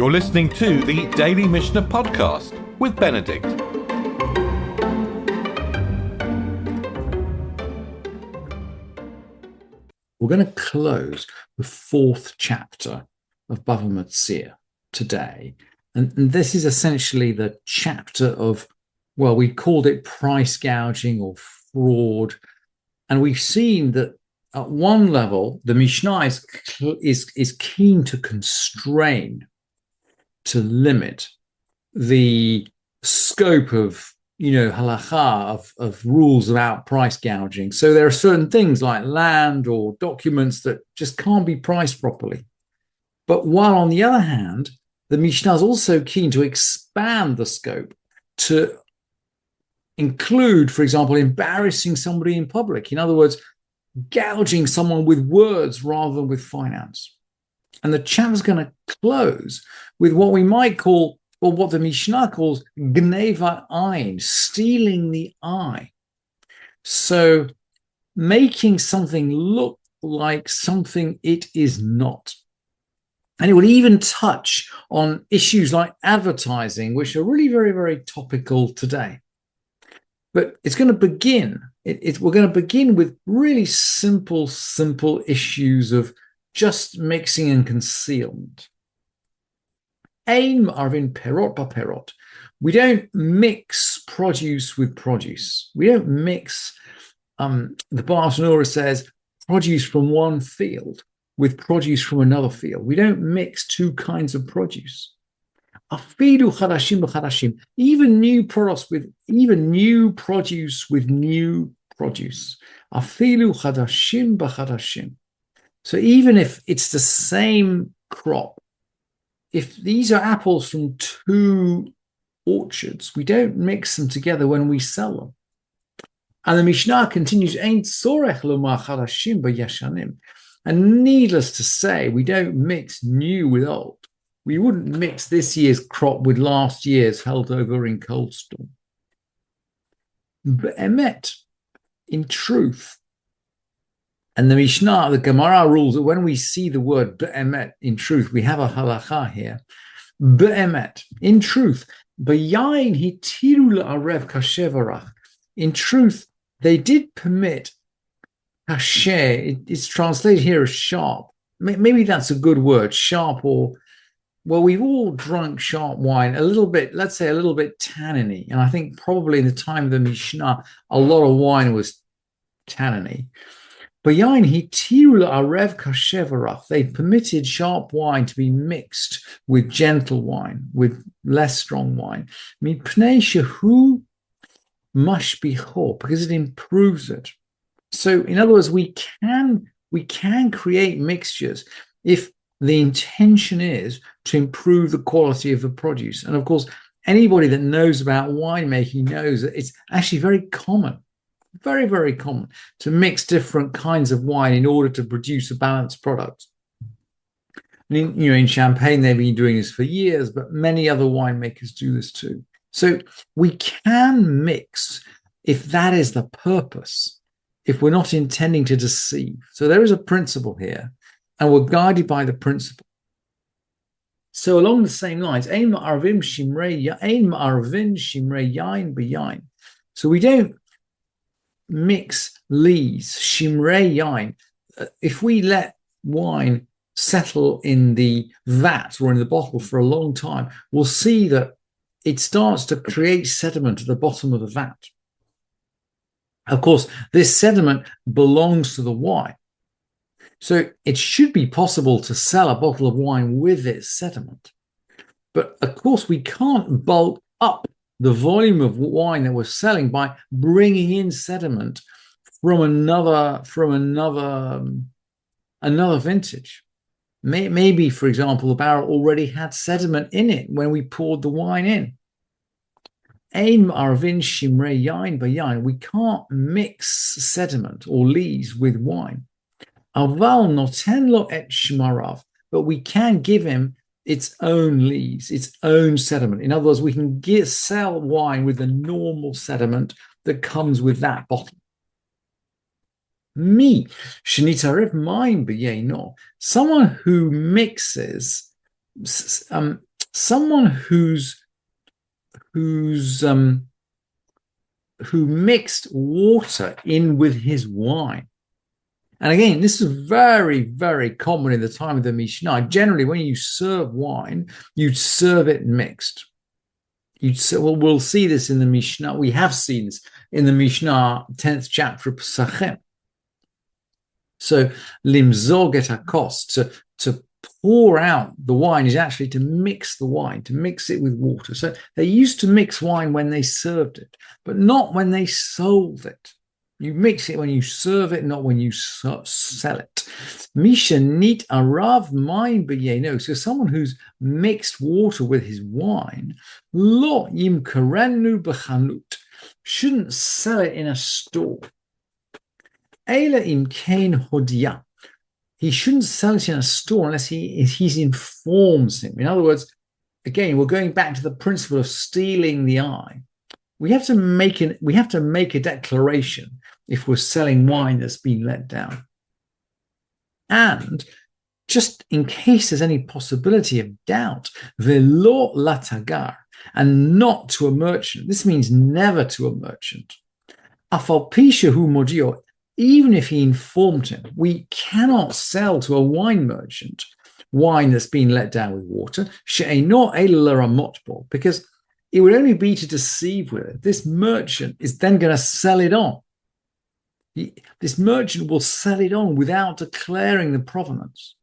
You're listening to the Daily Mishnah Podcast with Benedict. We're going to close the fourth chapter of Bava Metzia today. And this is essentially the chapter of, well, we called it price gouging or fraud. And we've seen that at one level, the Mishnah is keen to constrain, to limit the scope of, halakha, of rules about price gouging. So there are certain things like land or documents that just can't be priced properly. But while on the other hand, the Mishnah is also keen to expand the scope to include, for example, embarrassing somebody in public. In other words, gouging someone with words rather than with finance. And the chapter is going to close with what we might call, or what the Mishnah calls, gneva ein, stealing the eye. So making something look like something it is not. And it will even touch on issues like advertising, which are really very, very topical today. But it's going to begin, we're going to begin with really simple issues of just mixing and concealment. Ein arvin perot b'perot. We don't mix produce with produce. We don't mix, the Bava says, produce from one field with produce from another field. We don't mix two kinds of produce. Afidu chadashim b'chadashim. Even new produce with new produce. Afidu chadashim b'chadashim. So even if it's the same crop, if these are apples from two orchards, we don't mix them together when we sell them. And the Mishnah continues, Ein tzorech lomar chadashim b'yashanim. And needless to say, we don't mix new with old. We wouldn't mix this year's crop with last year's held over in cold storm. Be'emet, in truth. And the Mishnah, the Gemara rules that when we see the word be'emet, in truth, we have a halakha here. Be'emet, in truth, b'yayin hitiru la'arev kashevarach. In truth, they did permit kasher. It's translated here as sharp. Maybe that's a good word, sharp, or, well, we've all drunk sharp wine, a little bit, let's say a little bit tanniny. And I think probably in the time of the Mishnah, a lot of wine was tanniny. They permitted sharp wine to be mixed with gentle wine, with less strong wine. Because it improves it. So, in other words, we can create mixtures if the intention is to improve the quality of the produce. And of course, anybody that knows about winemaking knows that it's actually very common. Very, very common to mix different kinds of wine in order to produce a balanced product. And in Champagne, they've been doing this for years, but many other winemakers do this too. So we can mix if that is the purpose, if we're not intending to deceive. So there is a principle here, and we're guided by the principle. So along the same lines, ein ma'arvin shimrei yain b'yain. So we don't mix lees, shimrei yain. If we let wine settle in the vat or in the bottle for a long time, we'll see that it starts to create sediment at the bottom of the vat. Of course, this sediment belongs to the wine. So it should be possible to sell a bottle of wine with its sediment. But of course, we can't bulk up the volume of wine that we're selling by bringing in sediment from another vintage. Maybe, for example, the barrel already had sediment in it when we poured the wine in. Ein arvin shimrei yain b'yain. We can't mix sediment or lees with wine. Aval noten lo et shmarav. But we can give him its own lees, its own sediment. In other words, we can sell wine with the normal sediment that comes with that bottle. Me, shenitarev mine b'yeino. Someone who mixes someone who mixed water in with his wine. And again, this is very, very common in the time of the Mishnah. Generally, when you serve wine, you'd serve it mixed. We'll see this in the Mishnah. We have seen this in the Mishnah, 10th chapter of Pesachim. So, limzog et hakos, to pour out the wine is actually to mix the wine, to mix it with water. So they used to mix wine when they served it, but not when they sold it. You mix it when you serve it, not when you sell it. Misha nit arav mine b'yeno. So someone who's mixed water with his wine, lo yimkarenu b'chanut, shouldn't sell it in a store. Eila im kain hodia. He shouldn't sell it in a store unless he informs him. In other words, again, we're going back to the principle of stealing the eye. We have to make a declaration if we're selling wine that's been let down. And just in case there's any possibility of doubt, velo latagar, and not to a merchant. This means never to a merchant. Afal pisha hu modio. Even if he informed him, we cannot sell to a wine merchant wine that's been let down with water, because it would only be to deceive with it. This merchant is then going to sell it on. This merchant will sell it on without declaring the provenance.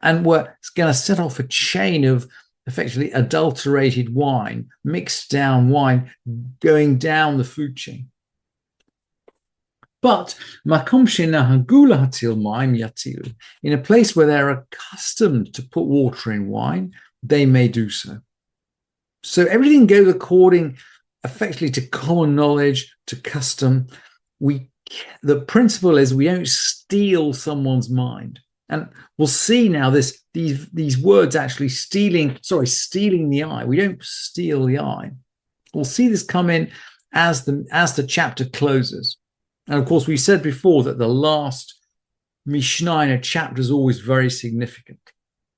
And we're going to set off a chain of effectively adulterated wine, mixed down wine, going down the food chain. But in a place where they're accustomed to put water in wine, they may do so. So everything goes according, effectively, to common knowledge, to custom. The principle is we don't steal someone's mind. And we'll see now these words actually stealing the eye. We don't steal the eye. We'll see this come in as the chapter closes. And of course, we said before that the last Mishnah in a chapter is always very significant.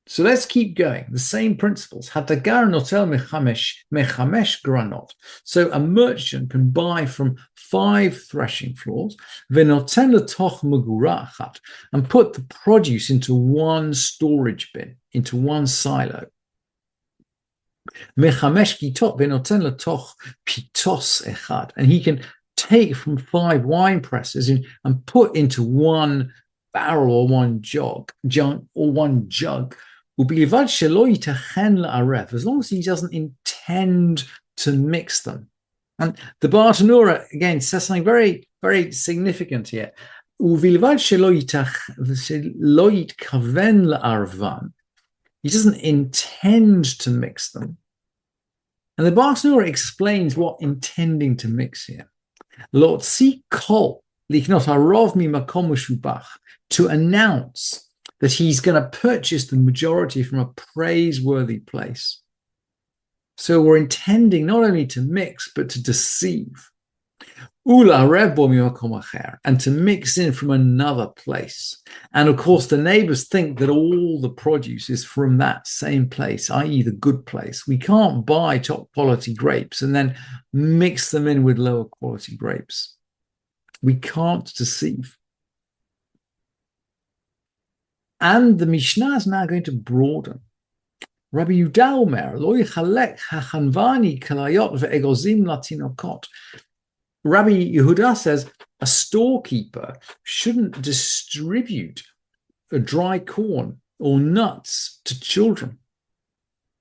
So let's keep going. The same principles. Hadagar notel mechamesh granot. So a merchant can buy from 5 threshing floors, venoten letoch megura achat, and put the produce into one storage bin, into one silo. Mechamesh gitot venoten letoch pitos echad, and he can take from 5 wine presses and put into one barrel or one jug, as long as he doesn't intend to mix them. And the Bartanura again says something very, very significant here. He doesn't intend to mix them. And the Bartanura explains what intending to mix here. To announce that he's going to purchase the majority from a praiseworthy place. So we're intending not only to mix, but to deceive. And to mix in from another place. And of course, the neighbors think that all the produce is from that same place, i.e. the good place. We can't buy top quality grapes and then mix them in with lower quality grapes. We can't deceive. And the Mishnah is now going to broaden. Rabbi Yehuda Omer, lo yichalek hachanvani kalayot ve'egozim latinokot. Rabbi Yehuda says a storekeeper shouldn't distribute a dry corn or nuts to children.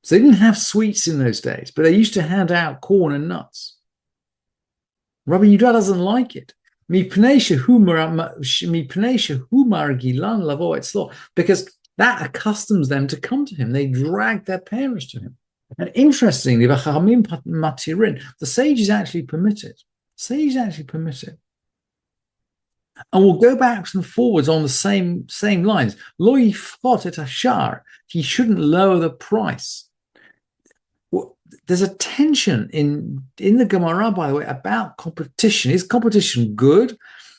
So they didn't have sweets in those days, but they used to hand out corn and nuts. Rabbi Yehuda doesn't like it. Because that accustoms them to come to him. They drag their parents to him. And interestingly, the sages actually permit it. And we'll go backwards and forwards on the same lines. Lo yifchot et hashar. He shouldn't lower the price. There's a tension in the Gemara, by the way, about competition. Is competition good,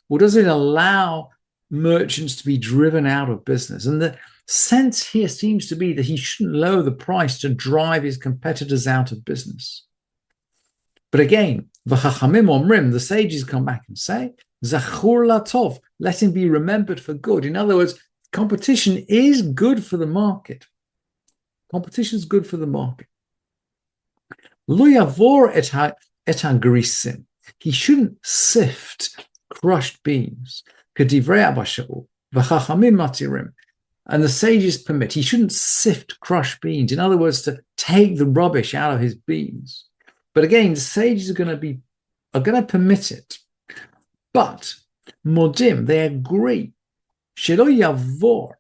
or does it allow merchants to be driven out of business. And the sense here seems to be that he shouldn't lower the price to drive his competitors out of business. But again, v'chachamim omrim, the sages come back and say, zachur latov, let him be remembered for good. In other words, competition is good for the market. Competition is good for the market. Lo yavor et hagrisim. He shouldn't sift crushed beans. Kedivrei Abba Shaul, v'chachamim matirim. And the sages permit. He shouldn't sift crushed beans. In other words, to take the rubbish out of his beans. But again, the sages are going to permit it. But modim, they agree. Shelo yavor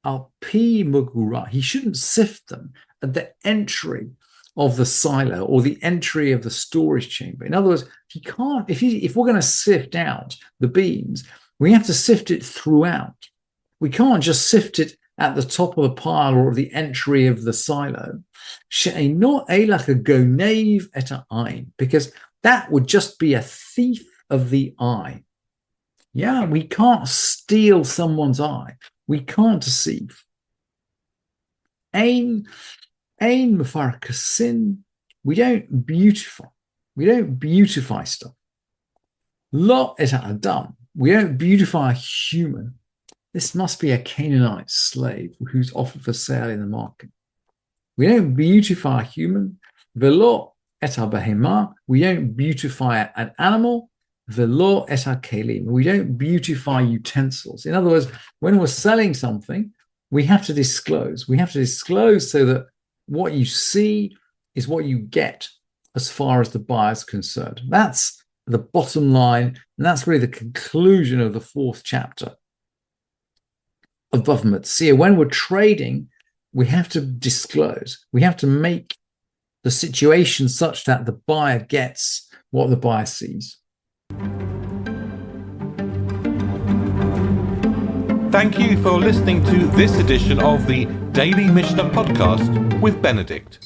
al pi mugura. He shouldn't sift them at the entry of the silo or the entry of the storage chamber. In other words, he can't. If we're going to sift out the beans, we have to sift it throughout. We can't just sift it at the top of the pile or the entry of the silo. Because that would just be a thief of the eye. Yeah, we can't steal someone's eye. We can't deceive. Ein mefarkasin. We don't beautify. We don't beautify stuff. Lo et adam. We don't beautify a human. This must be a Canaanite slave who's offered for sale in the market. We don't beautify a human. Velo et behema. We don't beautify an animal. Velo et kelim. We don't beautify utensils. In other words, when we're selling something, we have to disclose. We have to disclose so that what you see is what you get as far as the buyer's concerned. That's the bottom line, and that's really the conclusion of the 4th chapter of Bava Metzia. When we're trading, we have to disclose. We have to make the situation such that the buyer gets what the buyer sees. Thank you for listening to this edition of the Daily Mishnah Podcast with Benedict.